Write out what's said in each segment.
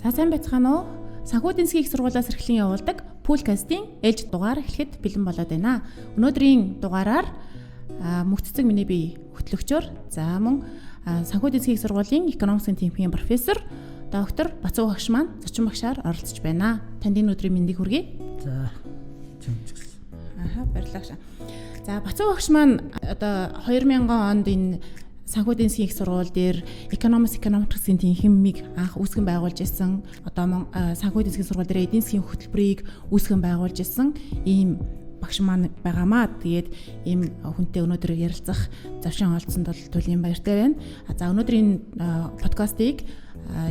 За сайн байцгаана уу? Санхүү эдийн засгийн их сургуулиас эрхлэн явуулдаг Poolcast-ийн ээлж дугаар эхлэхэд бэлэн болоод байна. Өнөөдрийн дугаараар мөхцөг миний бие хөтлөгчөөр за мөн санхүү эдийн засгийн их сургуулийн экономиксын төвийн профессор доктор Бацуу багш маань зочин багшаар оролцож байна. Танд энэ өдрийн мэндийг хүргэе. За баярлалаа. За Бацуу багш маань одоо 2000 онд энэ санхүү эдийн засгийн их сургууль дээр экономиксын тэнхимийг анх үүсгэн байгуулж ирсэн. Одоо санхүү эдийн засгийн сургууль дээр эдийн засгийн хөтөлбөрийг үүсгэн байгуулж ирсэн ийм багш маань байгаамаа. Тэгээд ийм хүнтэй өнөөдөр ярилцах завшин олдсонд бол туйлын баяртай байна. За өнөөдөр энэ подкастыг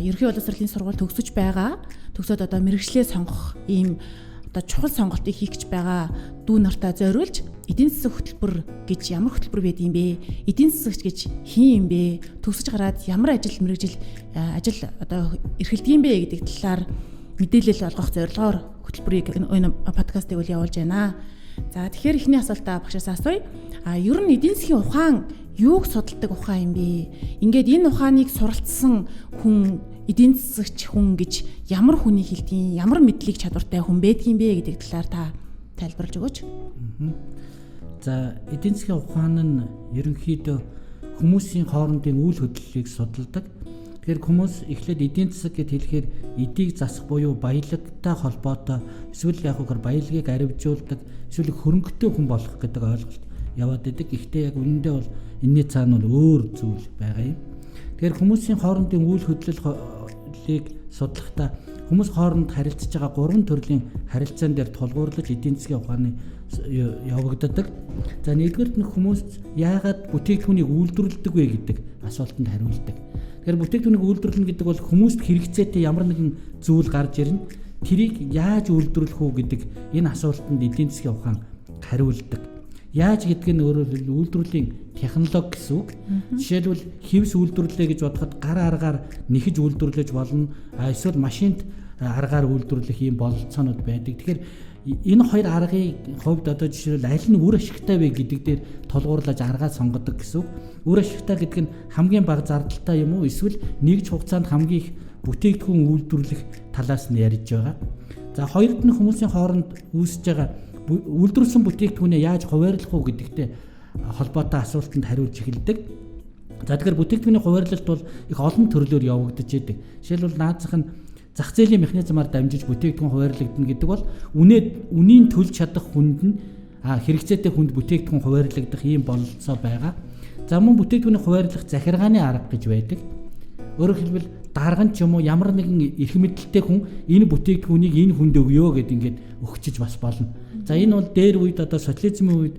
ерөнхий боловсролын сургууль төгсөж байгаа. Төгсөөд одоо мэргэжлээ сонгох ийм одоо чухал сонголтыг хийх гэж байгаа дүү нартаа зориулж эдийн засгийн хөтөлбөр гэж ямар хөтөлбөр байдаг юм бэ? Эдийн засагч гэж хин юм бэ? Төгсөж гараад ямар ажил мэргэжил одоо эрхэлдэг юм бэ гэдэг талаар мэдээлэл олгох зорилгоор хөтөлбөрийг энэ подкастыг үл явуулж байна. За тэгэхээр эхний асуултаа багшаас асууя. Ер нь эдийн засгийн ухаан юуг судалдаг ухаан юм бэ? Ингээд энэ ухааныг суралцсан хүн эдийн засагч хүн гэж ямар хүний хэлтийн ямар мэдлэг чадвартай хүн байдгийм бэ гэдэг талаар та тайлбарлаж өгөөч. За эдийн засгийн ухаан нь ерөнхийдөө хүмүүсийн хоорондын үйл хөдлөлийг судалдаг. Тэгэхээр хүмүүс эхлээд эдийн засаг гэд хэлэхээр эдийг засах буюу баялагтай холбоотой эсвэл баялагийг аривжуулдаг эсвэл хөрөнгөтэй хүн болох гэдэг ойлголт яваад идэг. Гэхдээ яг үнэндээ бол энэний цаана бол өөр зүйл байгаа юм. Тэгэхээр хүмүүсийн хоорондын үйл хөдлөлийг судлахдаа хүмүүс хооронд харилцаж байгаа гурван төрлийн харилцаан дээр тулгуурлаж эдийн засгийн ухааны явагддаг. За нэгдүгээр нь хүмүүс яагаад бүтээгдэхүүнийг үйлдвэрлэдэг вэ гэдэг асуултанд хариулдаг. Тэгэхээр бүтээгдэхүүнийг үйлдвэрлэнэ гэдэг бол хүмүүст хэрэгцээтэй ямар нэгэн зүйл гарч ирнэ. Тэрийг яаж үйлдвэрлэх үү гэдэг энэ асуултанд эдийн засгийн ухаан хариулдаг. Яаж гэдг нь өөрөөр хэлбэл үйлдвэрлэлийн технологи гэсэн үг. Жишээлбэл хевс үйлдвэрлэлээ гэж бодоход гар аргаар нэхэж үйлдвэрлэж болно. Эсвэл машинд аргаар үйлдвэрлэх ийм бололцоонууд байдаг. Тэгэхээр энэ хоёр аргын хувьд одоо жишээлбэл аль нь үр ашигтай вэ гэдэг дээр тулгуурлаж аргаа сонгодог гэсэн үг. Үр ашигтай гэдэг нь хамгийн бага зардалтай юм уу? Эсвэл нэгж хугацаанд хамгийн их бүтээгдэхүүн үйлдвэрлэх талаас нь ярьж байгаа. За хоёрд нь хүмүүсийн хооронд үүсэж байгаа үйлдвэрлэсэн бүтээгдэхүүнээ яаж хуваарлах уу гэдэгтэй холбоотой асуултанд хариулж эхэлдэг. За тэгэхээр бүтээгдэхүүний хуваарлалт бол их олон төрлөөр явагдаж байдаг. Жишээлбэл наазах нь зах зээлийн механизмаар дамжиж бүтээгдэхүүн хуваарлагдана гэдэг бол үнийн төлж чадах хүнд нь хэрэгцээтэй хүнд бүтээгдэхүүн хуваарлагдах ийм бололцоо байгаа. За мөн бүтээгдэхүүний хуваарлах захиргааны арга гэж байдаг. Өөрөөр хэлбэл дарган ч юм уу ямар нэгэн эрх мэдэлтэй хүн энэ бүтээгдэхүүнийг энэ хүнд өгөө гэд ингээд өгчөж бас болно. За энэ бол дээр үед одоо социализмын үед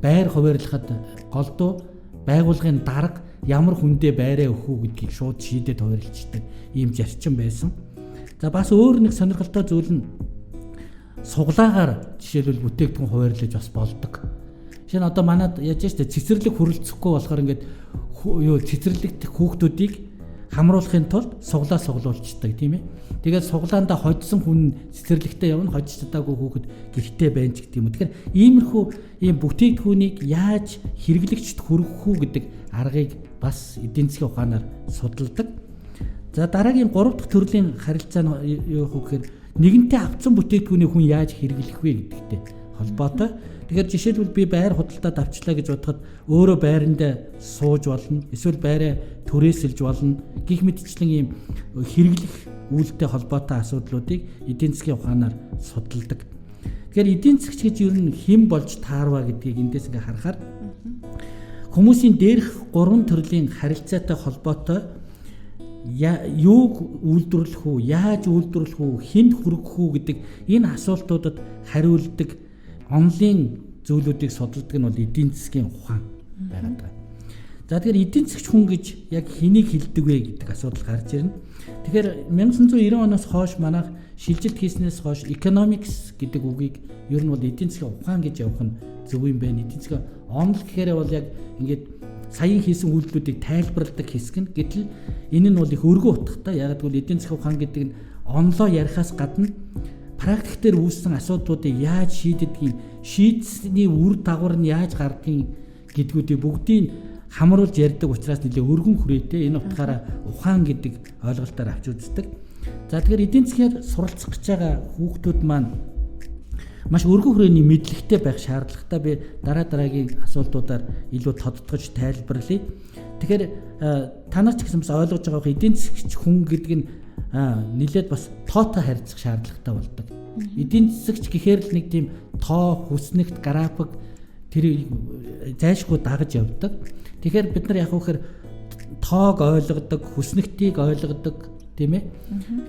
байр хуваарлахад голдуу байгууллагын дарга ямар хүндээ байраа өгөх үү гэдгийг шууд шийдээд хуваарлцдаг ийм зарчим байсан. За бас өөр нэг сонирхолтой зүйл нь суглаагаар жишээлбэл бүтээгдэхүүн хуваарлаж бас болдог. Жишээ нь одоо манад яаж ч цэцэрлэг хүрэлцэхгүй болохоор ингээд цэцэрлэгт хүүхдүүдийг хамруулахын тулд суглаа суглуулцдаг тийм ээ. Тэгээд суглаандаа хоцсон хүн цэцэрлэгтээ явна, хоцж чадаагүй хүүхэд гэртээ байна ч гэдэг юм. Тэгэхээр иймэрхүү ийм бүтээгдэхүүнийг яаж хэрэглэгчд хүргэх үү гэдэг аргыг бас эдийн засгийн ухаанаар судалдаг. За дараагийн 3 дахь төрлийн харилцаа нь юу вэ гэхээр нэгэнтээ авцсан бүтээгдэхүүнийг хүн яаж хэрэглэх вэ гэдэгтэй холбоотой. Тэгэхээр жишээлбэл би байр худалдаад авчлаа гэж бодоход өөрөө байрандаа сууж болно, эсвэл байраа түрээсэлж болно. Гэх мэтчлэн ийм хэрэглэх үйлдэлтэй холбоотой асуудлуудыг эдийн засгийн ухаанаар судалдаг. Тэгэхээр эдийн засгч гэж ер нь хэн болж таарва гэдгийг эндээс ингээ харахаар хүмүүсийн дээрх 3 төрлийн харилцаатай холбоотой юуг үйлдвэрлэх үү, яаж үйлдвэрлэх үү, хэнд хүргэх үү гэдэг энэ асуултуудад хариулдаг онлайн зүйлүүдийг судалдаг нь бол эдийн засгийн ухаан байгаад байна. За тэгэхээр эдийн засгч хүн гэж яг хэнийг хэлдэг вэ гэдэг асуудал гарч ирнэ. Тэгэхээр 1990 оноос хойш манайх шилжилт хийснээс хойш economics гэдэг үгийг ер нь бол эдийн засгийн ухаан гэж явах нь зөв юм байна. Эдийн засгийн онол гэхээр бол яг ингээд саяын хийсэн үйлдэлүүдийг тайлбарладаг хэсэг нь. Гэтэл энэ нь бол их өргөө утгатай. Яг гэвэл эдийн засгийн ухаан гэдэг нь онлоо ярихаас гадна практик дээр үүссэн асуудлуудыг яаж шийддгийг, шийдсэний үр дагавар нь яаж гардгийг гэдгүүдийг бүгдийг хамруулж ярьдаг учраас нэлээ өргөн хүрээтэй. Энэ утгаараа ухаан гэдэг ойлголтоор авч үздэг. За тэгэхээр эдийн засгаар суралцах гэж байгаа хүүхдүүд маань маш өргөн хүрээний мэдлэгтэй байх шаардлагатай. Би дараагийн асуултуудаар илүү тодтогч тайлбарлая. Тэгэхээр та нар ч гэсэн бас ойлгож байгаа эдийн засгч хүн гэдэг нь нэлээд бас тоотой харьцах шаардлагатай болдог. Эдийн засгч гэхээр л нэг тийм тоо, хүснэгт, график тэр зайлшгүй дагаж явдаг. Тэгэхээр бид нар яг үхээр тоог ойлгодог, хүснэгтийг ойлгодог, тийм ээ?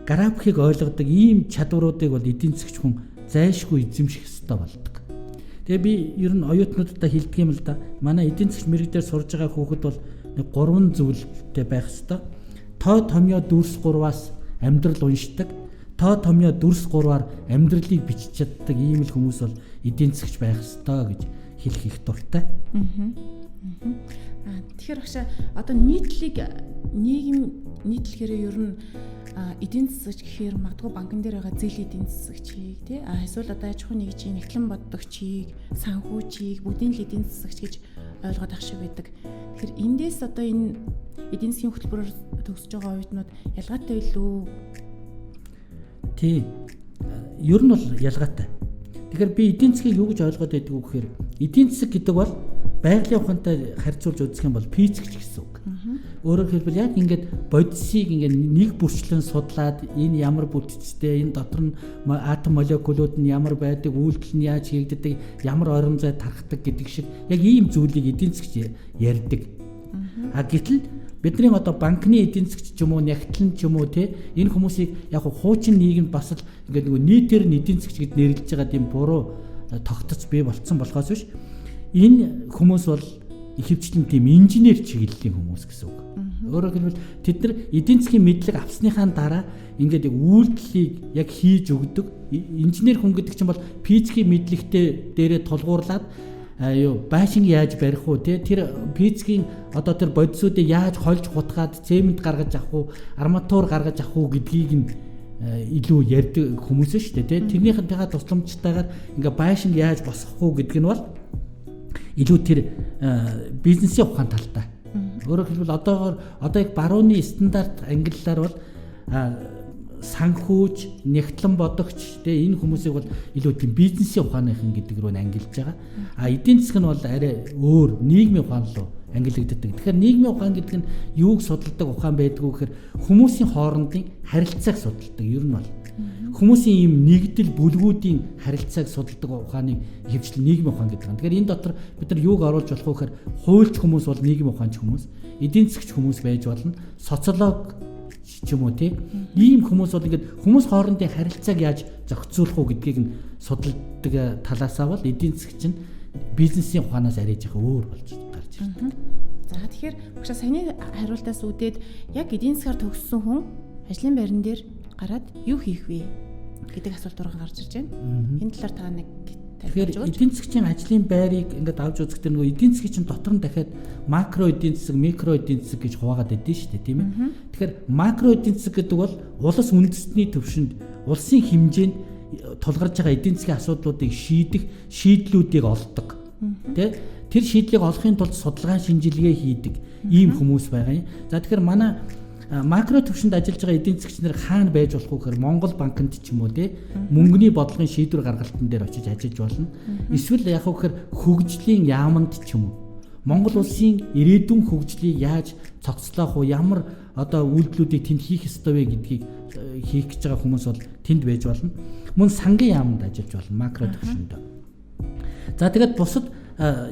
Графикийг ойлгодог ийм чадваруудыг бол эдийн засгч хүн зайлшгүй эзэмших ёстой болдог. Тэгээ би ер нь оюутнуудтай хэлдэг юм л да. Манай эдийн засгийн мэргэдээр сурж байгаа хүүхэд бол нэг 3 зүйлтэй байх ёстой. Тоо томьёо дүрс 3-аас амьдрал уншдаг. Тоо томьёо дүрс 3-аар амьдралыг бичиж чаддаг ийм л хүмүүс бол эдийн засгч байх ёстой гэж хэлэх их дуртай. Тэгэхээр багш одоо нийгэм нийтлэхээр ер нь эдийн засгч гэхээр магадгүй банкн дээр байгаа зээл эдийн засгчийг тий эсвэл одоо аж ахуйн нэгжийн нэгтлэн боддогчийг, санхүүчийг бүгдийн л эдийн засгч гэж ойлгоод ах шиг байдаг. Тэгэхээр эндээс одоо энэ эдийн засгийн хөтөлбөрөөр төгсөж байгаа оюутнууд ялгаатай илүү? Тий. Ер нь бол ялгаатай. Тэгэхээр би эдийн засгийг юу гэж ойлгоод байдаг вэ гэхээр эдийн засаг гэдэг бол байгалийн ухаантай харьцуулж үзэх юм бол физикч гэсэн үг. Өөрөөр хэлбэл яг ингээд бодисыг ингээд нэг бүрчлэн судлаад энэ ямар бүтцтэй, энэ дотор нь атом молекулууд нь ямар байдаг, үйлдэл нь яаж хийгддэг, ямар орон зай тархдаг гэдэг шиг яг ийм зүйлийг эдийн засгч ярьдаг. Гэтэл бидний одоо банкны эдийн засгч ч юм уу, нягтлан ч юм уу те энэ хүмүүсийг яг хуучин нийгэмд бас л ингээд нөгөө нийтээр нь эдийн засгч гэд нэрлэж байгаа тийм буруу тогтоц бий болцсон болохоос биш энэ хүмүүс бол ихэвчлэн тийм инженер чиглэлийн хүмүүс гэсэн үг. Өөрөөр хэлбэл тэд нар эдийн засгийн мэдлэг авсныхаа дараа ингээд яг үйлдэлийг яг хийж өгдөг. Инженер хүн гэдэг чинь бол физикийн мэдлэгтэй дээрээ тулгуурлаад байшин яаж барих уу те тэр физикийн одоо тэр бодисуудыг яаж хольж хутгаад цемент гаргаж авах уу, арматур гаргаж авах уу гэдгийг нь илүү ярьдаг хүмүүс шүү дээ те. Тэрнийхээ тусламжтайгаар ингээ байшин яаж босгох уу гэдг нь бол илүү тэр бизнесийн ухаан талтай. Өөрөөр хэлбэл одоо яг барууны стандарт ангиллаар бол санхүүж, нэгтлэн бодогч энэ хүмүүсийг бол илүү тийм бизнесийн ухааныхан гэдэг рүү ангилж байгаа. Эдийн засаг нь бол арай өөр нийгмийн ухаан руу ангиллагддаг. Тэгэхээр нийгмийн ухаан гэдэг нь юуг судалдаг ухаан байдгүй гэхээр хүмүүсийн хоорондын харилцааг судалдаг. Ер нь бол хүмүүсийн ийм нэгдэл бүлгүүдийн харилцааг судалдаг ухааны хөвчлөл нийгмийн ухаан гэдэг юм. Тэгэхээр энэ дотор бид нар юуг оруулж болох вэ гэхээр хуульч хүмүүс бол нийгмийн ухаанч хүмүүс, эдийн засгч хүмүүс байж болно, социолог ч юм уу тийм ийм хүмүүс бол ингээд хүмүүс хоорондын харилцааг яаж зохицуулах уу гэдгийг нь судалдаг талаасаа бол эдийн засгч нь бизнесийн ухаанаас арайж байгаа өөр болж гарч ирдэг. За тэгэхээр багш саяны хариултаас үүдээд яг эдийн засгаар төгссөн хүн ажлын байран дээр гараад юу хийх вэ гэдэг асуулт руу гарч ирж байна. Энэ талаар та нэг тэгэхээр эдийн засгийн ажлын байрыг ингээд авч үзэхдээ нөгөө эдийн засгийн чинь дотор нь дахиад макро эдийн засаг, микро эдийн засаг гэж хуваагаад байдсан шүү дээ, тийм ээ. Тэгэхээр макро эдийн засаг гэдэг бол улс үндэстний төвшөнд улсын хэмжээнд тулгарч байгаа эдийн засгийн асуудлуудыг шийдэх шийдлүүдийг олдог. Тэ? Тэр шийдлийг олохын тулд судалгаа шинжилгээ хийдэг ийм хүмүүс байгаа юм. За тэгэхээр манай макро төвшөнд ажиллаж байгаа эдийн засгчнэр хаана байж болох вэ гэхээр Монгол банкнд ч юм уу тий мөнгөний бодлогын шийдвэр гаргалтын дээр очиж ажиллаж болно. Эсвэл яг гэхээр хөгжлийн яамнд ч юм уу Монгол улсын ирээдүйн хөгжлийг яаж цогцлоох уу, ямар одоо үйлдэлүүдийг тэнд хийх ёстой вэ гэдгийг хийх гэж байгаа хүмүүс бол тэнд байж болно. Мөн сангийн яамд ажиллаж болно макро төвшөнд. За тэгээд бусад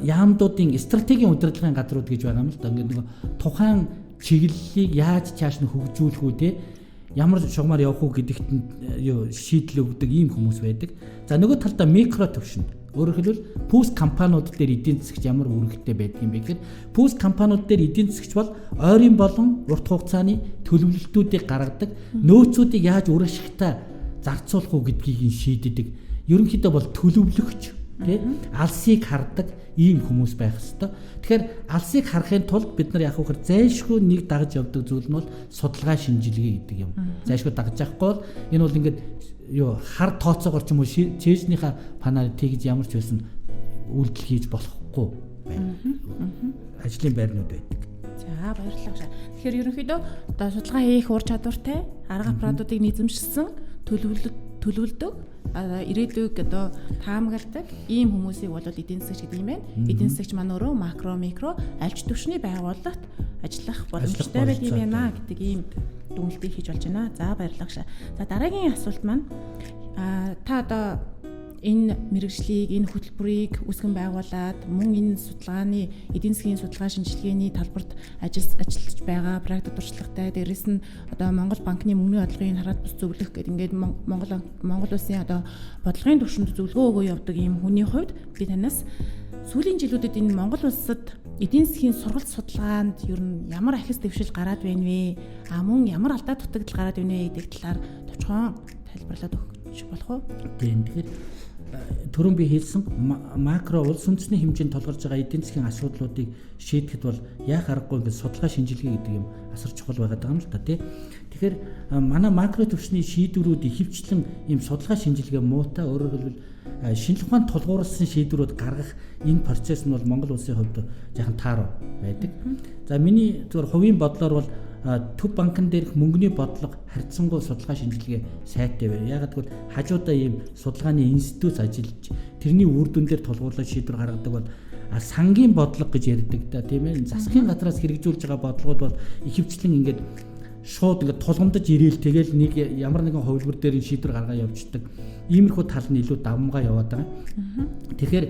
яамдуудын стратегийн удирдлагын газрууд гэж байгаа юм л да. Ингээд нэг тухайн чиглэлийг яаж цааш нь хөгжүүлэх үү те ямар шугамар явах уу гэдэгт шийдэл өгдөг ийм хүмүүс байдаг. За нөгөө талдаа микро төвшөнд өөрөөр хэлбэл пүүс компаниуд дээр эдийн засгч ямар үүрэгтэй байдаг юм бэ гэхээр пүүс компаниуд дээр эдийн засгч бол ойрын болон урт хугацааны төлөвлөлтүүдийг гаргадаг, нөөцүүдийг яаж үр ашигтай зарцуулах уу гэдгийг шийддэг. Ерөнхийдөө бол төлөвлөгч тий алсыг хардаг ийм хүмүүс байх ёстой. Тэгэхээр алсыг харахын тулд бид нар яг хөхөр зайлшгүй нэг дагаж явдаг зүйл нь бол судалгаа шинжилгээ гэдэг юм. Зайлшгүй дагаж явахгүй бол энэ бол ингээд хар тооцоогоор ч юм уу чэйжнийхээ панаар тэгж ямар ч байсан үйлдэл хийж болохгүй байна. Ажлын байрнууд байдаг. За баярлалаа гэж. Тэгэхээр ерөнхийдөө одоо судалгаа хийх ур чадвартай арга аппаратуудыг эзэмшсэн төлөвлөдөг ирээдүйг одоо таамагладаг ийм хүмүүсийг бол эдийн засагч гэдэг юм байна. Эдийн засагч маань өөрөө макро, микро альж төвшний байгууллагт ажиллах боломжтой байдаг юм байна гэдэг ийм дүгнэлтийг хийж болж байна. За баярлалаа гэж. За дараагийн асуулт маань та одоо энэ мэрэгжлийг, энэ хөтөлбөрийг үүсгэн байгуулад мөн энэ судалгааны эдийн засгийн судалгаа шинжилгээний талбарт ажиллаж байгаа практик туршлагатай дээрэс нь одоо Монгол банкны мөнгөний бодлогын хараат бус зөвлөх гэдэг ингээд Монгол улсын одоо бодлогын түвшинд зөвлөгөө өгөө явдаг ийм хүний хувьд би танаас сүүлийн жилүүдэд энэ Монгол улсад эдийн засгийн сургалт судалгаанд ер нь ямар ахис дэвшил гараад байна вэ? Мөн ямар алдаа дутагдал гараад байна вэ гэдэг талаар товчхон тайлбарлаад өгч болох уу? Тийм. Тэгэхээр түрүүн би хэлсэн макро улс үндэсний хэмжээнд тулгарч байгаа эдийн засгийн асуудлуудыг шийдэхэд бол яах аргагүй ингээд судалгаа шинжилгээ гэдэг юм асар чухал байгаад байгаа юм л та тий. Тэгэхээр манай макро төвчний шийдвэрүүд ихэвчлэн ийм судалгаа шинжилгээ муутай, өөрөөр хэлбэл шинжлэх ухаанд тулгуурласан шийдвэрүүд гаргах энэ процесс нь бол Монгол улсын хувьд жаахан тааруу байдаг. За миний зөвхөн хувийн бодлоор бол төв банкн дээрх мөнгөний бодлого харьцангуй судалгаа шинжилгээ сайтай байна. Ягаад гэвэл хажуудаа ийм судалгааны институт ажиллаж тэрний үр дүн дээр тулгуурлаж шийдвэр гаргадаг бол сангийн бодлого гэж ярьдаг да тийм ээ. Засгийн газраас хэрэгжүүлж байгаа бодлогод бол ихэвчлэн ингээд шууд ингээд тулгамдаж ирээл тэгэл нэг ямар нэгэн хувилбар дээр шийдвэр гаргаа явуулдаг. Иймэрхүү тал нь илүү давмгаа яваад байгаа. Тэгэхээр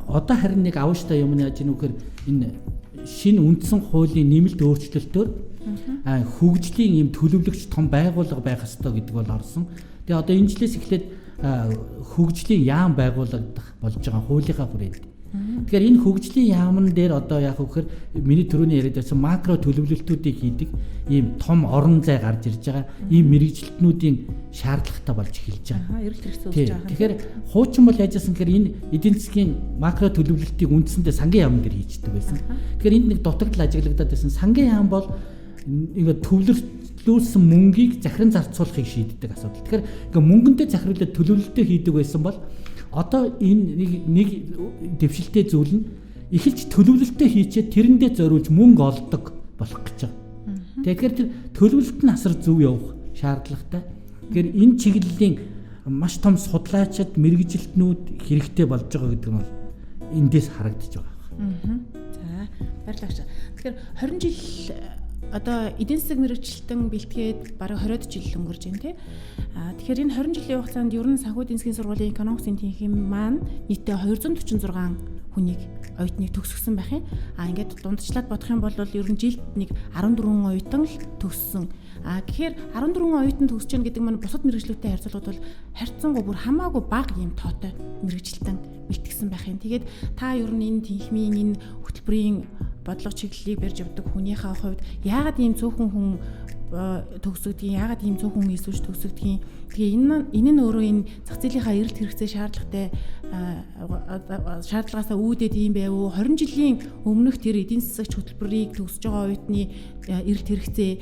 одоо харин нэг авууштай юм нь яаж ийм үхээр энэ шинэ үндсэн хуулийн нэмэлт өөрчлөлтөөр хөгжлийн ийм төлөвлөгч том байгууллага байх ёстой гэдэг бол орсон. Тэгээ одоо энэ жилээс эхлээд хөгжлийн яам байгуулагдах болж байгаа хуулийнхаа хүрээнд. Тэгэхээр энэ хөгжлийн яамн дээр одоо яг үхээр миний түрүүний яриад байсан макро төлөвлөлтүүдийг хийдэг ийм том орон зай гарч ирж байгаа. Ийм мэрэгжилтнүүдийн шаардлагатай болж эхэлж байгаа. Эрэлт хэрэгцээ үүсэж байгаа. Тэгэхээр хуучин бол яажсан гэхээр энэ эдийн засгийн макро төлөвлөлтийг үндсэндээ сангийн яам дээр хийждэг байсан. Тэгэхээр энд нэг дутагдал ажиглагдаад байсан. Сангийн яам бол ингээд төвлөрүүлсэн мөнгийг захиран зарцуулахыг шийддэг асуудал. Тэгэхээр ингээд мөнгөнтэй захируулаад төлөвлөлтөө хийдэг байсан бол одоо энэ нэг дэвшилтэй зүйл нь эхэлж төлөвлөлтөө хийчээ тэрэндээ зориулж мөнгө олдог болох гэж байгаа. Тэгэхээр тэр төлөвлөлт нь асар зөв явах шаардлагатай. Тэгэхээр энэ чиглэлийн маш том судлаачид мэрэгжилтнүүд хэрэгтэй болж байгаа гэдэг нь бол эндээс харагдаж байгаа. За баярлалаа. Тэгэхээр 20 жил одоо эдийн засаг мэрэгчлэлтэн бэлтгээд бараг 20 жил өнгөрч байна тий. Тэгэхээр энэ 20 жилийн хугацаанд ер нь санхүү эдийн засгийн сургуулийн экономиксын тэнхим маань нийтдээ 246 хүнийг оюутныг төгсгсөн байх юм. Ингээд дундчлаад бодох юм бол ер нь жилд нэг 14 оюутан л төгссөн. Тэгэхээр 14 оюутан төгсөж гэнэ гэдэг маань бусад мэрэгчлүүдтэй харьцуулбал харьцангуй бүр хамаагүй бага юм тоотой мэрэгчлэлтэн бэлтгэсэн байх юм. Тэгээд та ер нь энэ тэнхимийн энэ хөтөлбөрийн бодлого чиглэлийг барьж явдаг хүнийхээ хувьд яагаад ийм цөөхөн хүн төгсөгдгийг, яагаад ийм цөөхөн хүн эсвэл төгсөгдгийг. Тэгээ энэ нь өөрөө энэ зах зээлийнхаа эрэлт хэрэгцээ шаардлагаасаа үүдээд ийм байв уу? 20 жилийн өмнөх тэр эдийн засагч хөтөлбөрийг төгсөж байгаа оюутны эрэлт хэрэгцээ,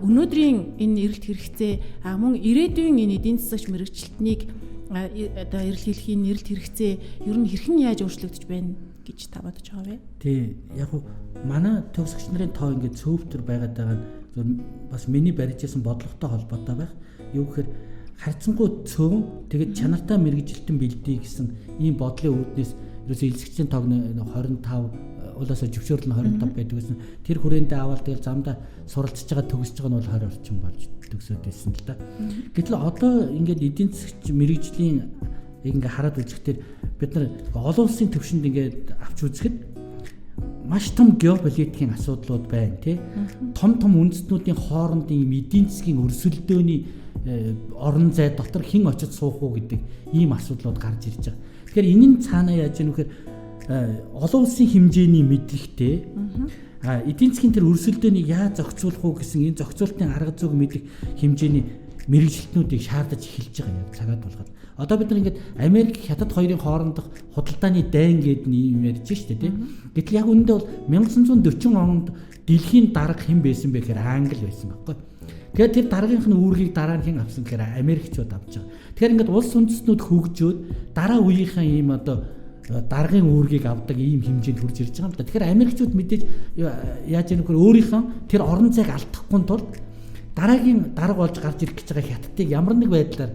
өнөөдрийн энэ эрэлт хэрэгцээ, мөн ирээдүйн энэ эдийн засагч мэрэгчлэлтнийг одоо эрэлхийлэхийн эрэлт хэрэгцээ ер нь хэрхэн яаж өөрчлөгдөж байна гэж та бодож байгаа вэ? Тий, яг уу манай төгсөгч нарын тоо ингээд цөөвтөр байгаад байгаа нь бас миний барьж ирсэн бодлоготой холбоотой байх. Юу гэхээр харьцангуй цөөн тэгээд чанартай мэрэгжилтэн бэлдээ гэсэн ийм бодлын үүднээс ерөөсөө элсэгчийн тоог 25 улаасаа зөвшөөрөл нь 25 байдаг гэсэн. Тэр хүрээндээ аваад тэгэл замдаа суралцж байгаа төгсөж байгаа нь бол 20 орчим болж төгсөөд байсан л да. Гэтэл одоо ингээд эдийн засгч мэрэгжлийн ингээ хараад үзэхдээ бид нар олон улсын төвшөнд ингээд авч үзэхэд маш том геополитикийн асуудлууд байна тий. Том үндэстнүүдийн хоорондын эдийн засгийн өрсөлдөөний орон зай дотор хэн очиж суух уу гэдэг ийм асуудлууд гарч ирж байгаа. Тэгэхээр энэ нь цаанаа яаж яах вэ гэхээр олон улсын хэмжээний мэдлэгтэй эдийн засгийн тэр өрсөлдөөнийг яаж зохицуулах уу гэсэн энэ зохицуултын арга зүйг мэдэх хэмжээний мэрэгжилтнүүдийг шаардаж эхэлж байгаа яг цагаад болгоод. Одоо бид нар ингээд Америк, Хятад хоёрын хоорондох худалдааны дайн гэдэг нь ярьж штэ тий. Гэтэл яг үүндээ бол 1940 онд дэлхийн дарга хэн байсан бэ гэхээр Англи байсан байхгүй. Тэгээд тэр даргынх нь үүргийг дараа нь хэн авсан гэхээр Америкчууд авч байгаа. Тэгэхээр ингээд улс үндэстнүүд хөгжөөд дараа үеийнхэн ийм одоо даргын үүргийг авдаг ийм хэмжээнд хүрч ирж байгаа юм да. Тэгэхээр Америкчууд мэдээж яаж яах вэ? Өөрийнхөө тэр орон зайг алдахгүй тулд дараагийн дарга болж гарч ирэх гэж байгаа хятадыг ямар нэг байдлаар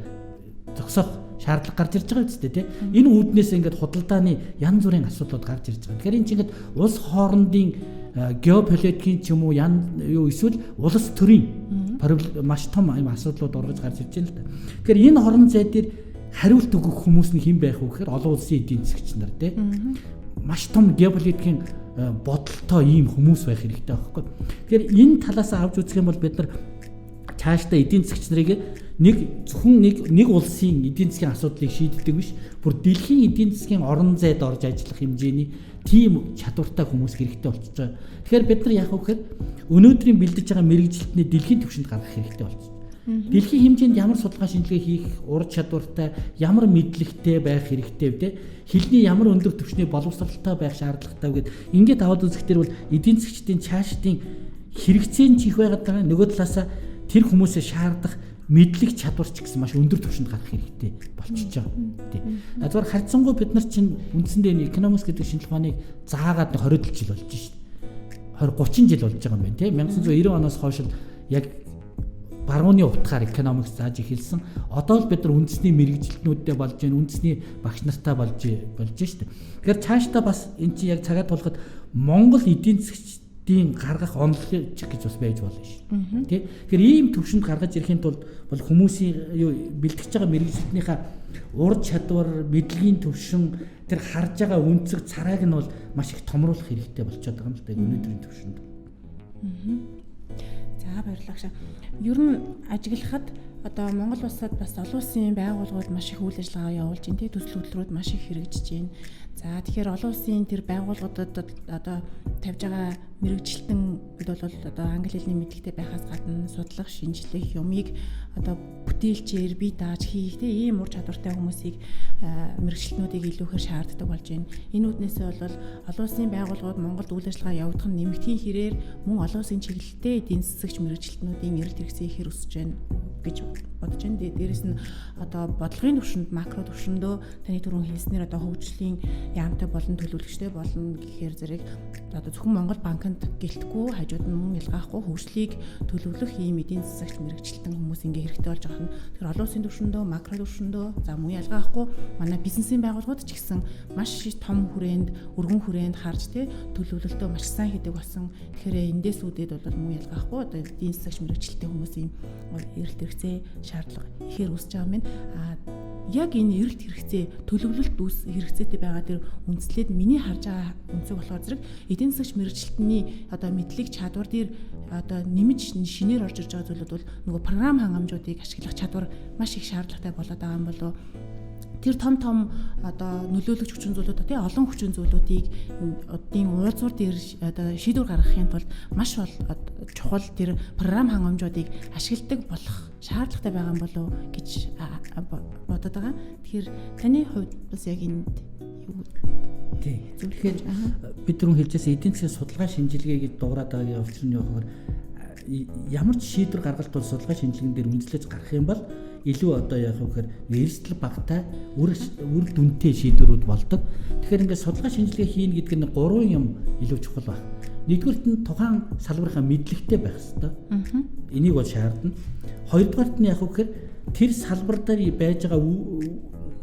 зогсоох шаардлага гарч ирж байгаа үстэй тий. Энэ үүднээс ингээд худалдааны янз бүрийн асуудлууд гарч ирж байгаа. Тэгэхээр энэ чинь ингээд улс хоорондын геополитикийн ч юм уу юу эсвэл улс төрийн маш том юм асуудлууд орж гарч ирж байна л да. Тэгэхээр энэ хорон зай дээр хариулт өгөх хүмүүс нь хэн байх вэ гэхээр олон улсын эдийн засгч нар тий. Маш том геополитикийн бодолтой ийм хүмүүс байх хэрэгтэй байхгүй. Тэгэхээр энэ талаас авч үзэх юм бол бид нар цаашдаа эдийн засгч нарыг зөвхөн нэг улсын эдийн засгийн асуудлыг шийддэг биш, бүр дэлхийн эдийн засгийн орон зайд орж ажиллах хэмжээний тийм чадвартай хүмүүс хэрэгтэй болчихж байгаа. Тэгэхээр бид нар яах вэ гэхээр өнөөдрийн бэлдэж байгаа мэрэгжилтний дэлхийн түвшинд гаргах хэрэгтэй болчихсон. Дэлхийн хэмжээнд ямар судалгаа шинжилгээ хийх ур чадвартай, ямар мэдлэгтэй байх хэрэгтэй вэ? Хэлний ямар өндөр түвшний боловсралтай байх шаардлагатай вэ гэд ингээд аваад үзэхдээ бол эдийн засгчдын цаашдын хэрэгцээ нь чих байгаад байгаа. Нөгөө талаасаа тэр хүмүүсээ шаардах мэдлэг чадвар ч гэсэн маш өндөр түвшинд гарах хэрэгтэй болчихж байгаа. Тийм. Зүгээр харьцангуй бид нар чинь үндсэндээ энэ экономикс гэдэг шинжилгээ ухааныг заагаад 20 жил болж шít. 20-30 жил болж байгаа юм байна тийм. 1990 оноос хойш яг барууны утгаар экономикс зааж эхэлсэн. Одоо л бид нар үндэсний мэрэгжилтнүүдтэй болж байна, үндэсний багш нартай болж шít. Тэгэхээр цаашдаа бас эн чинь яг цагаа тулахад Монгол эдийн засгийн гаргах онолч гэж бас байж болно шүү. Тэ. Тэгэхээр ийм төвшөнд гаргаж ирэхийн тулд бол хүмүүсийн бэлтгэж байгаа мэрэгжилтнийхээ ур чадвар, мэдлэгийн төвшин, тэр харж байгаа үнцэг царааг нь бол маш их томруулах хэрэгтэй болчиход байгаа юм л да өнөөдрийн төвшөнд. За баярлалаа. Ер нь ажиглахад одоо Монгол улсад бас олон улсын байгууллагууд маш их үйл ажиллагаа явуулж байна. Тэ төсөл хөтөлбөрүүд маш их хэрэгжиж байна. За тэгэхээр олон улсын тэр байгууллагуудад одоо тавьж байгаа мэрэгжилтэн бол одоо англи хэлний мэдлэгтэй байхаас гадна судлах, шинжлэх юмыг одоо бүтээлчээр бие дааж хийх тэ ийм ур чадвартай хүмүүсийг мэрэгчлэнүүдийг илүүхээр шаарддаг болж байна. Энэ үднээсээ бол олон улсын байгууллагууд Монголд үйл ажиллагаа явуулах нь нэмэгдхийн хэрээр мөн олон улсын чиглэлтэй эдийн засагч мэрэгчлэнүүдийн эрэлт хэрэгцээ ихээр өсөж байна гэж бодож байна. Дээрээс нь одоо бодлогын төвшөнд, макро төвшөндөө таны түрүүн хэлснээр одоо хөгжлийн яамтай болон төлөвлөгчтэй болно гэхээр зэрэг одоо зөвхөн Монгол банкнд гэлтгүй хажууд нь мөн ялгаахгүй хөгжлийг төлөвлөх ийм эдийн засагч мэрэгчлэн хүмүүс ингээ хэрэгтэй болж байгаа нь. Тэгэхээр олон улсын төвшөндөө, макро төвшөндөө за мөн ялгаахгүй манай бизнесийн байгууллагууд ч гэсэн маш том хүрээнд, өргөн хүрээнд харж тэ төлөвлөлтөө маш сайн хийдэг болсон. Тэгэхээр эндээс үүдээд бол мөн ялгаахгүй одоо эдийн засагч мэрэгчлэлтэй хүмүүсийн эрэлт хэрэгцээ шаардлага ихээр үүсэж байгаа юм. Яг энэ эрэлт хэрэгцээ төлөвлөлт хэрэгцээтэй байгаа тэр үндслээд миний харж байгаа үнцэг болохоор зэрэг эдийн засагч мэрэгчлэлтний одоо мэдлэг чадвар дээр одоо нэмж шинээр орж ирж байгаа зүйлүүд бол нөгөө програм хангамжуудыг ашиглах чадвар маш их шаардлагатай болоод байгаа юм болов. Тэр том одоо нөлөөлөгч хүчин зүйлүүд тий олон хүчин зүйлүүдийг одын уулзуур дээр одоо шийдвэр гаргахын тулд маш чухал тэр програм хангамжуудыг ашигладаг болох шаардлагатай байгаа юм болов гэж бодоод байгаа. Тэгэхээр таны хувьд бас яг энд юу тий. Тэгэхээр бид түрүүн хэлжсэн эдийн засгийн судалгаа шинжилгээгээд дуурайд байгаа явц нь явахаар ямар ч шийдвэр гаргалт бол судалгаа шинжилгээнд дээр үндэслэж гарах юм бол илүү одоо яах вэ гэхээр эрсдэл багтай үр дүнтэй шийдвэрүүд болдог. Тэгэхээр ингээд судалгаа шинжилгээ хийн гэдэг нь 3 юм илүү чухал байна. Нэгдүгээрт нь тухайн салбарынхаа мэдлэгтэй байх хэрэгтэй. Энийг бол шаардна. Хоёрдугаарт нь яах вэ гэхээр тэр салбар дээр байж байгаа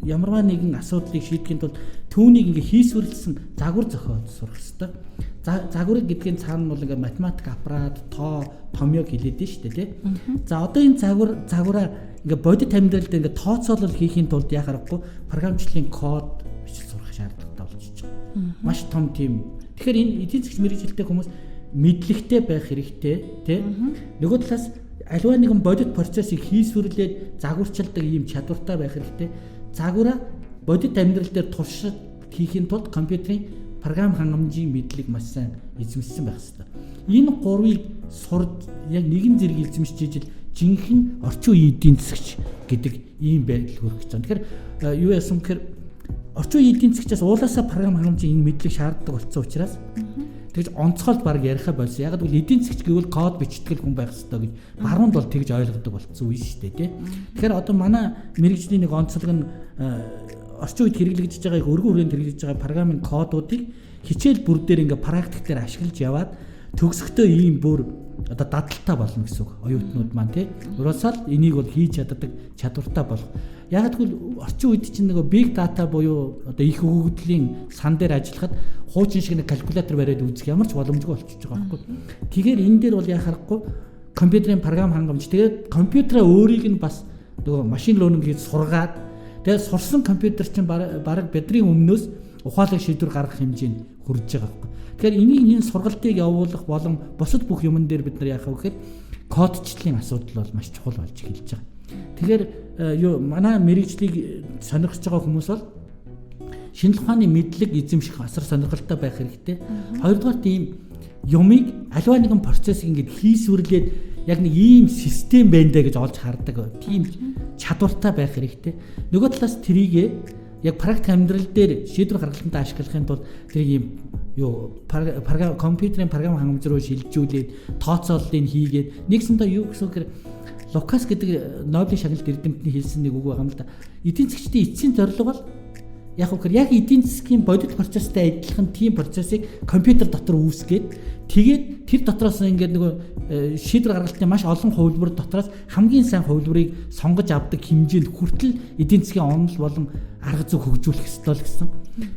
ямарваа нэгэн асуудлыг шийдэхин тулд түүнийг ингээ хийсвэрлсэн загвар зохиод сурах хэрэгтэй. Загварыг гэдгийн цаана бол ингээ математик аппарат, томьёог хэлээд нь шүү дээ тий. За одоо энэ загвараа ингээ бодит амьдралд ингээ тооцоолол хийхин тулд яах аргагүй програмчлалын код бичиж сурах шаардлагатай болчихж байгаа. Маш том тийм. Тэгэхээр энэ эдийн засгийн мэргэжилттэй хүмүүс мэдлэгтэй байх хэрэгтэй тий. Нөгөө талаас аливаа нэгэн бодит процессыг хийсвэрлээд загварчилдаг ийм чадвартай байх хэрэгтэй. Загвараа бодит амьдрал дээр туршид хийхин тулд компьютерийн програм хангамжийн мэдлэг маш сайн эзэмшсэн байх хэрэгтэй. Энэ гурвыг сурж яг нэгэн зэрэг эзэмшиж ижил жинхэнэ орчин үеийн эдийн засагч гэдэг ийм байдал хүрэх гэж байна. Тэгэхээр юу яасан гэхээр орчин үеийн эдийн засгчаас уулаасаа програм хангамжийн энэ мэдлэг шаарддаг болсон учраас тэгж онцгойлд баг яриахаа болсон. Яг гэвэл эдийн засгч гэвэл код бичтгэл хүн байх хэрэгтэй гэж баруунд бол тэгж ойлгодог болсон үе шүү дээ тий. Тэгэхээр одоо манай мэрэгжлийн нэг онцлог нь орчин үед хэрэглэгдэж байгаа өргөн хүрээнд хэрэглэж байгаа програмын кодуудыг хичээл бүр дээр ингээ практик дээр ашиглаж яваад төгсөхдөө ийм бүр одоо дадалтай болно гэсэн үг. Оюутнууд маань тий. Ураасаал энийг бол хийж чаддаг чадвартай болох. Яг тэгвэл орчин үед чинь нөгөө big data буюу одоо их хөгжлийн сан дээр ажиллахад хуучин шиг нэг калькулятор бариад үзэх ямар ч боломжгүй болчихж байгаа байхгүй. Тэгэхээр энэ дээр бол яа харахгүй компьютерийн програм хангамж тэгээд компьютераа өөрийг нь бас нөгөө машин learning хийж сургаад тэгээд сурсан компьютер чинь бараг бидний өмнөөс ухаалаг шийдвэр гаргах хэмжээнд хүрж байгаа байхгүй. Тэгэхээр энэ сургалтыг явуулах болон бусад бүх юмн дээр бид нар яах вэ гэхээр кодчлалын асуудал бол маш чухал болж эхэлж байгаа. Тэгэхээр манай мэрэгжлийг сонирхож байгаа хүмүүс бол шинжлэх ухааны мэдлэг эзэмших асар сонирхолтой байх хэрэгтэй. Хоёрдугаар тийм юмыг аливаа нэгэн процессыг ингэж хийсвэрлээд яг нэг ийм систем байна даа гэж олж хардаг. Тийм чадвартай байх хэрэгтэй. Нөгөө талаас трийг яг практик амьдрал дээр шийдвэр гаргалтанд ашиглахын тулд тэрийг ийм компьютерийн програм хангамж руу шилжүүлээд тооцооллыг хийгээд нэгсэндээ юу гэсэн үг Лукас гэдэг Нобелийн шагналт эрдэмтний хэлсэн нэг үг байгаа юм л да. Эдийн засгчдын эцсийн зорилго бол яг үгээр яг эдийн засгийн бодит процесстэй адилхан тийм процессыг компьютер дотор үүсгээд тэгээд тэр дотроос ингээд нөгөө шийдвэр гаргалтын маш олон хувилбар дотроос хамгийн сайн хувилбарыг сонгож авдаг хэмжээнд хүртэл эдийн засгийн онол болон арга зүй хөгжүүлэх ёстой л гэсэн.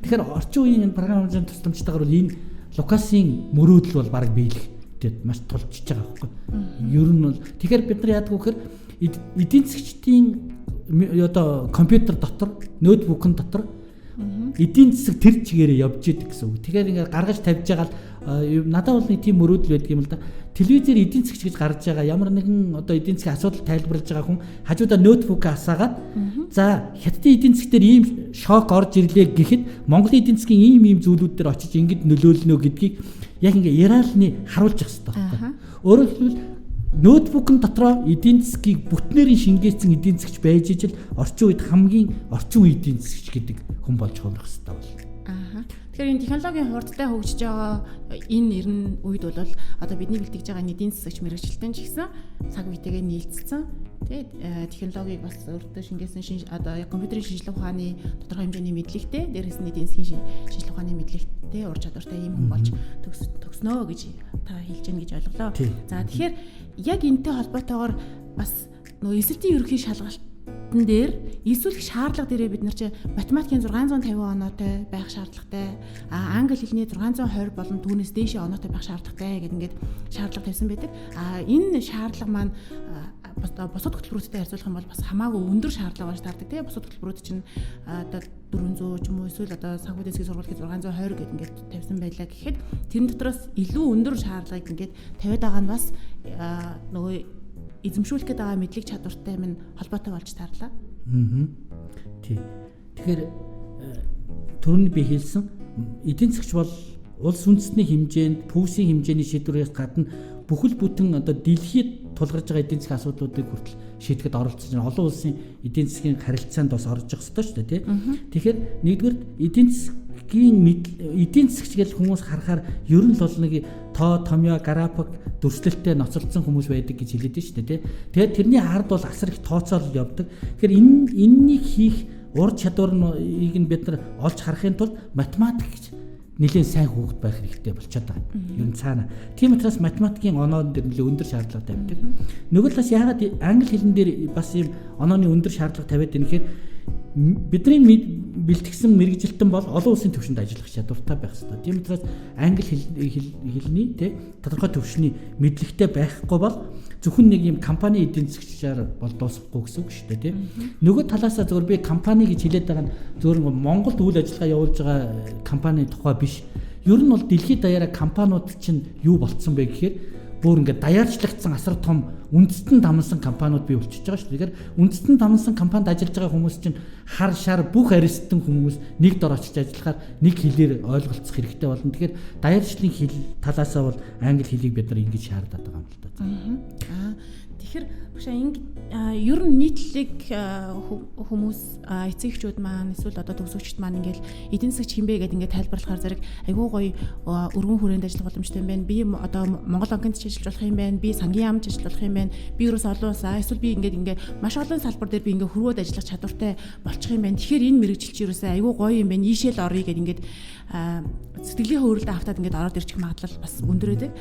Тэгэхээр орчин үеийн энэ програм хэмжээний тусламжтайгаар бол энэ Лукасын мөрөөдөл бол баг биелэх тэгээд маш тулчж байгаа байхгүй. Ер нь бол тэгэхээр бид нар яадаг вэ гэхээр эдийн засгчдын одоо компьютер дотор ноутбукн дотор эдийн засаг тэр чигээрээ явж идэг гэсэн үг. Тэгэхээр ингээд гаргаж тавьж байгаа л надад бол нэг тийм мөрөөдөл байдаг юм л да. Телевизээр эдийн засгч гэж гарч байгаа ямар нэгэн одоо эдийн засгийн асуудал тайлбарлаж байгаа хүн хажуудаа ноутбук асаагаад за хятадын эдийн засаг дээр ийм шок орж ирлээ гэхэд Монголын эдийн засгийн ийм зүйлүүд дээр очиж ингэж нөлөөлнө гэдгийг яг ингээ яриалны харуулж явах хэрэгтэй байхгүй. Өөрөөр хэлбэл ноутбукн дотроо эдийн засгийг бүтнээрийн шингээсэн эдийн засгч байж ижил орчин үед хамгийн орчин үеийн эдийн засгч гэдэг хүн болж хувирах хэрэгтэй байна. Тэгэхээр энэ технологийн хурдтай хөгжиж байгаа энэ эрен үед бол одоо бидний бэлтгэж байгаа эдийн засагч мэрэгчлэлтэн ч гэсэн цаг үетэйгээ нийлцсэн. Тэгээд технологиг бас өөртөө шингээсэн одоо компьютерийн шинжилгээ ухааны тодорхой хэмжээний мэдлэгтэй дээрээс нь эдийн засгийн шинжилгээ ухааны мэдлэгтэй ур чадвартай юм хүн болж төгснөө гэж та хэлж гэнэ гэж ойлголоо. За тэгэхээр яг энэтэй холбоотойгоор бас нөгөө эсэлтийн ерөнхий шалгалтын дээр эсвэл шаардлага дээрээ бид нар чи математикийн 650 оноотой байх шаардлагатай, англи хэлний 620 болон түүнээс дээшээ оноотой байх шаардлагатай гэдэг ингээд шаардлага тавьсан байдаг. Энэ шаардлага маань бусад хөтөлбөрүүдтэй харьцуулах юм бол бас хамаагүй өндөр шаардлага болж таардаг тийм бусад хөтөлбөрүүд чинь одоо 400 ч юм уу эсвэл одоо санхүү дэсгийн сургуулийн 620 гэдэг ингээд тавьсан байлаа гэхэд тэрэн дотроос илүү өндөр шаардлагыг ингээд тавиад байгаа нь бас нөгөө эзэмшүүлэх гэдэг байгаа мэдлэг чадвартай минь холбоотой болж таарлаа. Тий. Тэгэхээр түрүүний би хэлсэн эдийн засгч бол улс үндэстний хэмжээнд пүүсийн хэмжээний шийдвэрээс гадна бүхэл бүтэн одоо дэлхийд тулгарч байгаа эдийн засгийн асуудлуудыг хүртэл шийдэхэд оролцож байгаа олон улсын эдийн засгийн харилцаанд бас орж явах хэрэгтэй шүү дээ тий. Тэгэхээр нэгдүгээр эдийн засгч гэж хүмүүс харахаар ер нь бол нэг томьёо график дүрслэлтэй ноцолцсон хүмүүс байдаг гэж хэлээд шүү дээ тий. Тэгээд тэрний ард бол асар их тооцоолол явдаг. Тэгэхээр энэнийг хийх ур чадварыг нь бид нар олж харахын тулд математик гэж нэлээд сайн хүүхэд байх хэрэгтэй болчиход байгаа. Ер нь цаана. Тийм учраас математикийн оноон дээр нэлээд өндөр шаардлага тавьдаг. Нөгөө талаас яагаад англи хэлэн дээр бас ийм онооны өндөр шаардлага тавиад байна гэхээр бидний бэлтгэсэн мэрэгжилтэн бол олон улсын түвшинд ажиллах чадвартай байх хэрэгтэй. Тийм учраас англи хэлний тодорхой түвшний мэдлэгтэй байхгүй бол зөвхөн нэг юм компани эдийн засгчаар бол дуусахгүй гэсэн үг шүү дээ тийм. Нөгөө талаасаа зөвхөн би компани гэж хэлээд байгаа нь зөвхөн Монголд үйл ажиллагаа явуулж байгаа компани тухай биш. Ер нь бол дэлхийд даяараа компаниуд чинь юу болцсон бэ гэхээр бүр ингээд даяарчлагдсан асар том үндэстэн дамнсан компаниуд бий болчихж байгаа шүү дээ. Тэгэхээр үндэстэн дамнсан компанид ажиллаж байгаа хүмүүс чинь хар шар бүх аристэн хүмүүс нэг дор очиж ажиллахаар нэг хэлээр ойлголцох хэрэгтэй болно. Тэгэхээр даяарчлалын хэл талаасаа бол англи хэлийг бид нар ингэж шаардаад байгаа юм л да. Тэгэхээр ер нь нийтлэг хүмүүс эцэгчүүд маань эсвэл одоо төгсөгчд маань ингээл эдийн засагч хинбэ гэдэг ингээд тайлбарлахаар зэрэг айгүй гоё өргөн хүрээнд ажиллах боломжтой юм байна. Би одоо Монгол банкнд ч ажиллаж болох юм байна. Би сангийн яамд ч ажиллах юм байна. Би ерөөс олон улсаа эсвэл би ингээд маш олон салбар дээр би ингээд хөрвөөд ажиллах чадвартай болчих юм байна. Тэгэхээр энэ мэрэгжилч ерөөсөө айгүй гоё юм байна. Ийшээл орё гэдэг ингээд сэтгэлийн хөврөлдөө автаад ингээд ороод ирчих магадлал бас өндөр байдаг.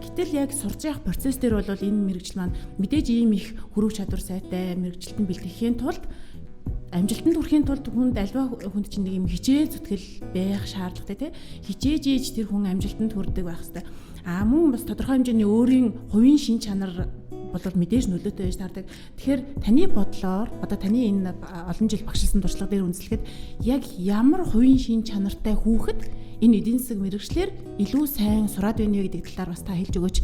Гэтэл яг сурж явах процесс дээр бол энэ мэрэгжил маань мэдээж ийм их хөрөг чадвар сайтай мэрэгжилтэн бэлтгэхийн тулд амжилтанд хүрэхийн тулд хүнд альва хүнд чинь нэг юм хичээл зүтгэл байх шаардлагатай тий. Хичээж ийж тэр хүн амжилтанд хүрдэг байх хэрэгтэй. Мөн бас тодорхой хэмжээний өөрийн хувийн шин чанар бол мэдээж нөлөөтэй байж таардаг. Тэгэхээр таны бодлоор одоо таны энэ олон жил багшилсан туршлага дээр үндэслэхэд яг ямар хувийн шин чанартай хүүхэд энэ эдийн засаг мэрэгчлэр илүү сайн сураад байна вэ гэдэг талаар бас та хэлж өгөөч.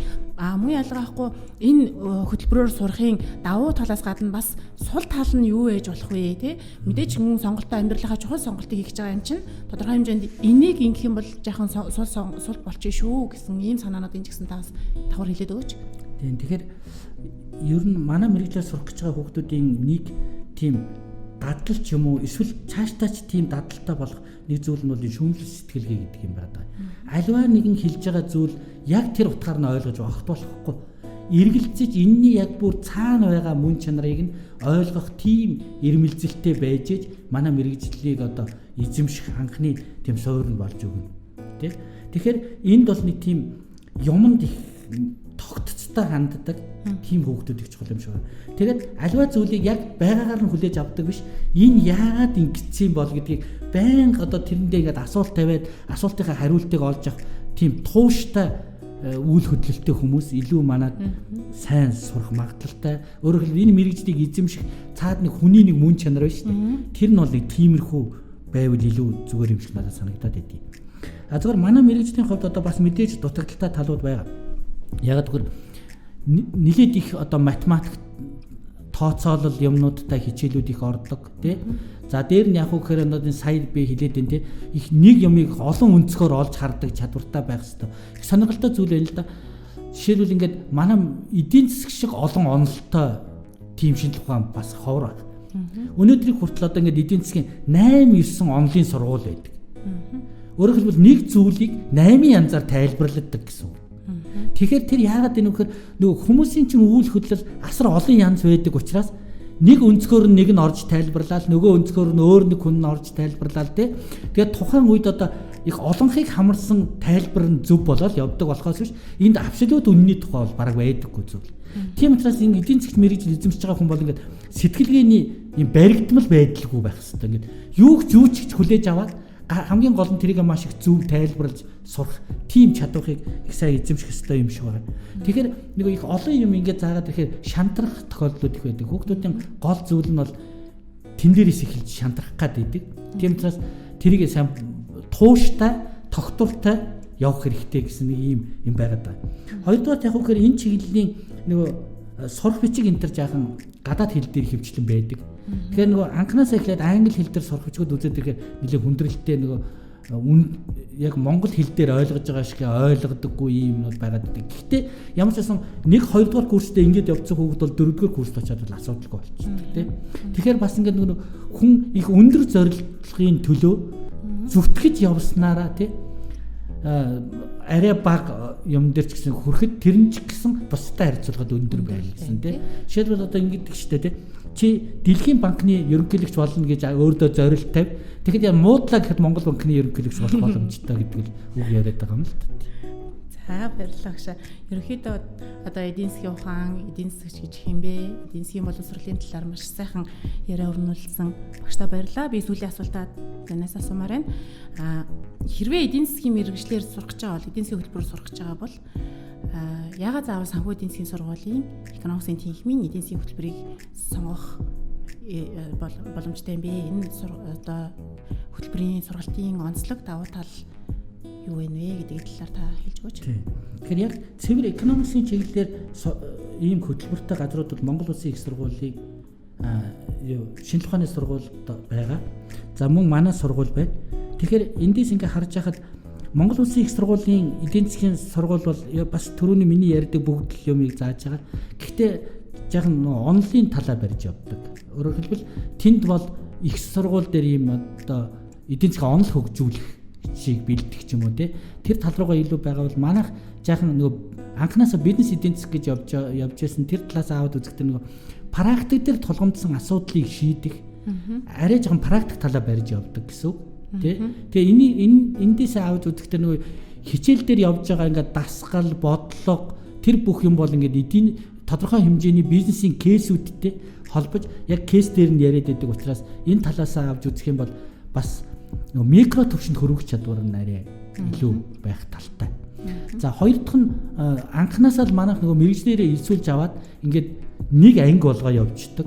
Муу ялгаахгүй энэ хөтөлбөрөөр сурахын давуу талаас гадна бас сул тал нь юу ээж болох вэ те? Мэдээж хүн сонголтоо амьдралынхаа чухал сонголтыг хийж байгаа юм чинь тодорхой хэмжээнд энийг ингэх юм бол жаахан сул болчих шүү гэсэн ийм санаанууд энэ ч гэсэн таас давхар хэлээд өгөөч. Тийм. Тэгэхээр ер нь манай мэрэгчлэр сурах гэж байгаа хүүхдүүдийн нэг тийм дадал ч юм уу эсвэл цаашдаач тийм дадалтай болох нэг зүйл нь бол шүүмжлэл сэтгэлгээ гэдэг юм байна. Альва нэгэн хэлж байгаа зүйл яг тэр утгаар нь ойлгож авах болохгүй. Эргэлзэж энэний яг бүр цаана байгаа мөн чанарыг нь ойлгох тийм ирмэлзэлтэй байж ээж манай мэрэгжлийг одоо эзэмших анхны тийм суурь нь болж өгнө. Тэ? Тэгэхээр энд бол нэг тийм юмд их тогтцтой ханддаг тийм хүүхдүүд их чухал юм шиг байна. Тэгээд альва зүйлийг яг байгаагаар нь хүлээж авдаг биш. Энэ яагаад ингэсэн бол гэдгийг байнга одоо тэрэндээ ингээд асуулт тавиад асуултынхаа хариултыг олж авах тийм тууштай үйл хөдлөлттэй хүмүүс илүү манад сайн сурах магадлалтай. Өөрөөр хэлбэл энэ мэрэгжлийг эзэмших цаад нэг хүний нэг мөн чанар байна шүү дээ. Тэр нь бол нэг тиймэрхүү байвал илүү зүгээр юм шиг надад санагдаад байдгийг. Зүгээр манай мэрэгжлийн хувьд одоо бас мэдээж дутагдaltaй талууд байгаа. Яг тэгэхээр нэлээд их одоо математик тооцоолол юмнуудтай хичээлүүд их ордог тий. За дээр нь яг үхээр энэ сая би хэлээд байна тий. Их нэг юмыг олон өнцгөр олж хардаг чадвартай байх хэрэгтэй. Их сонирхолтой зүйл байна л да. Жишээлбэл ингээд манай эдийн засаг шиг олон онолтой тийм шинжлэх ухаан бас ховор байна. Өнөөдрийг хүртэл одоо ингээд эдийн засгийн 8-9 онлын сургууль байдаг. Өөрөөр хэлбэл нэг зүйлийг 8 янзаар тайлбарладаг гэсэн үг. Тэгэхээр тэр яагаад энэ вөхөр нөгөө хүмүүсийн чинь үйл хөдлөл асар олон янз байдаг учраас нэг өнцгөр нь нэг нь орж тайлбарлаад нөгөө өнцгөр нь өөр нэг хүн нь орж тайлбарлаад тий. Тэгээд тухайн үед одоо их олонхыг хамарсан тайлбар нь зөв болоод явдаг болохоос биш энд абсолют үнний тухай бол бараг байдаггүй зүйл. Тийм учраас энэ эдийн засгт мэрэгжил эзэмшиж байгаа хүн бол ингээд сэтгэлгээний юм баригдмал байдалгүй байх хэрэгтэй. Ингээд юу ч хүлээж аваад хамгийн гол нь тэрийг маш их зөв тайлбарлаж сурах тийм чадварыг их сайн эзэмших хэрэгтэй юм шиг байна. Тэгэхээр нэг их олон юм ингээд заагаад ирэхээр шантрах тохиолдлууд их байдаг. Хүүхдүүдийн гол зүйл нь бол тэн дээрээс эхэлж шантрах гэдэг. Тийм учраас тэрийг сайн тууштай, тогтвортой явах хэрэгтэй гэсэн нэг юм байгаад байна. Хоёрдугаар яг үгээр энэ чиглэлийн нөгөө сурах бичиг энэ төр жаахан гадаад хэл дээр хөвчлэн байдаг. Тэгэхээр нөгөө анханасаа эхлээд англи хэл дээр сурах бичгүүд үзээд ирэхээр нэлээд хүндрэлтэй нөгөө яг монгол хэл дээр ойлгож байгаа шиг ойлгодоггүй юм бол байгаад байдаг. Гэхдээ ямар ч байсан 1-2 дугаар курстээ ингэж явцсан хүүхэд бол 4 дугаар курст очиад бол асуудалгүй болчихсон тийм. Тэгэхээр бас ингээд нөгөө хүн их өндөр зорилгын төлөө зүтгэж явснараа тийм арай баг юм дээр ч гэсэн хүрэхэд тэр нь ч гэсэн бусдад харьцуулахад өндөр байл гэсэн тийм. Жишээлбэл одоо ингэдэг штэ тийм. Чи дэлхийн банкны ерөнхийлөгч болно гэж өөртөө зорилт тавь. Тэгэхэд муудлаа гэхэд Монгол банкны ерөнхийлөгч болох боломжтой гэдэг үг яриад байгаа юм л та. За баярлалаа гашаа. Ерөнхийдөө одоо эдийн засгийн ухаан, эдийн засгч гэж хэмбэ, эдийн засгийн боловсролын талаар маш сайхан яриа өрнүүлсэн. Багштай баярлалаа. Би сүүлийн асуултаа танаас асуумаар байна. Хэрвээ эдийн засгийн мэргэжлэр сурах гэж байгаа бол, эдийн засгийн хөтөлбөрөөр сурах гэж байгаа бол яагаад заавал санхүү эдийн засгийн сургуулийн экономиксын тэнхимийн эдийн засгийн хөтөлбөрийг сонгох боломжтой юм бэ? Энэ одоо хөтөлбөрийн сургалтын онцлог давуу тал юу вэ гэдэг талаар та хэлж өгөөч. Тэгэхээр яг цэвэр экономиксын чиглэлээр ийм хөтөлбөртэй газрууд бол Монгол Улсын их сургуулийн шинжлэх ухааны сургууль байгаа. За мөн манай сургууль байна. Тэгэхээр эндээс ингээ харж байхад Монгол Улсын их сургуулийн эдийн засгийн сургууль бол бас түрүүний миний ярьдаг бүгд юмыг зааж байгаа. Гэхдээ жаахан онлын талаа барьж явдаг. Өөрөөр хэлбэл тэнд бол их сургууль дээр ийм одоо эдийн засгийн онол хөгжүүлэх шиг бэлдэх ч юм уу тэр тал руугаа илүү байгаа бол манайх жаахан нөгөө анханасаа бизнес эдийн засаг гэж явж байсан тэр талаас аваад үзэхдээ нөгөө практик дээр тулгамдсан асуудлыг шийдэх арай жоохон практик талаа барьж явдаг гэсэн үг тий. Тэгээ эндээс аваад үзэхдээ нөгөө хичээл дээр явж байгаа ингээд дасгал бодлого тэр бүх юм бол ингээд эдийн тодорхой хэмжээний бизнесийн кейсүүдтэй холбож яг кейс дээр нь яриад байдаг учраас энэ талаас авч үзэх юм бол бас микро төвшөнд хөрвөх чадвар нь арай илүү байх талтай. За хоёр дахь нь анханасаа л манайх нөгөө мэрэгжлэрээ элсүүлж аваад ингээд нэг анги болгоо явждаг.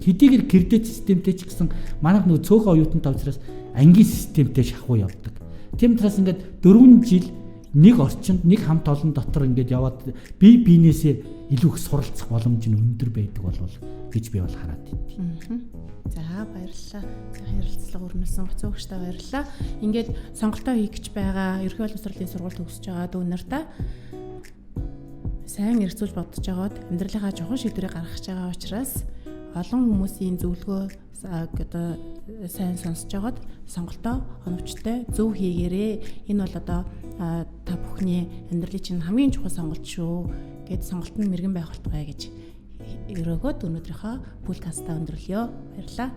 Хэдийгээр кредит системтэй ч гэсэн манайх нөгөө цөөхөн оюутантай учраас ангийн системтэй шахуу явдаг. Тийм учраас ингээд 4 жил нэг орчинд нэг хамт олон дотор ингээд яваад бие биенээсээ илүү их суралцах боломж нь өндөр байдаг болов гэж би бол хараад байна. За баярлалаа. За харилцлага өрнөсөн гоцоогчтой баярлалаа. Ингээд сонголтоо хийх гэж байгаа ерхий боловсролын сургууль төгсөж байгаа дүү нартай сайн эргцүүлж бодож байгаад амьдралынхаа чухал шийдвэрийг гаргаж байгаа учраас олон хүмүүсийн зөвлөгөө одоо сайн сонсож байгаад сонголтоо оновчтой зөв хийгээрээ. Энэ бол одоо та бүхний амьдралын чинь хамгийн чухал сонголт шүү гэд сонголт нь мэрэгэн байх болтугай гэж өрөөгөөд өнөөдрийнхөө подкастаа өндөрлөё. Баярлалаа.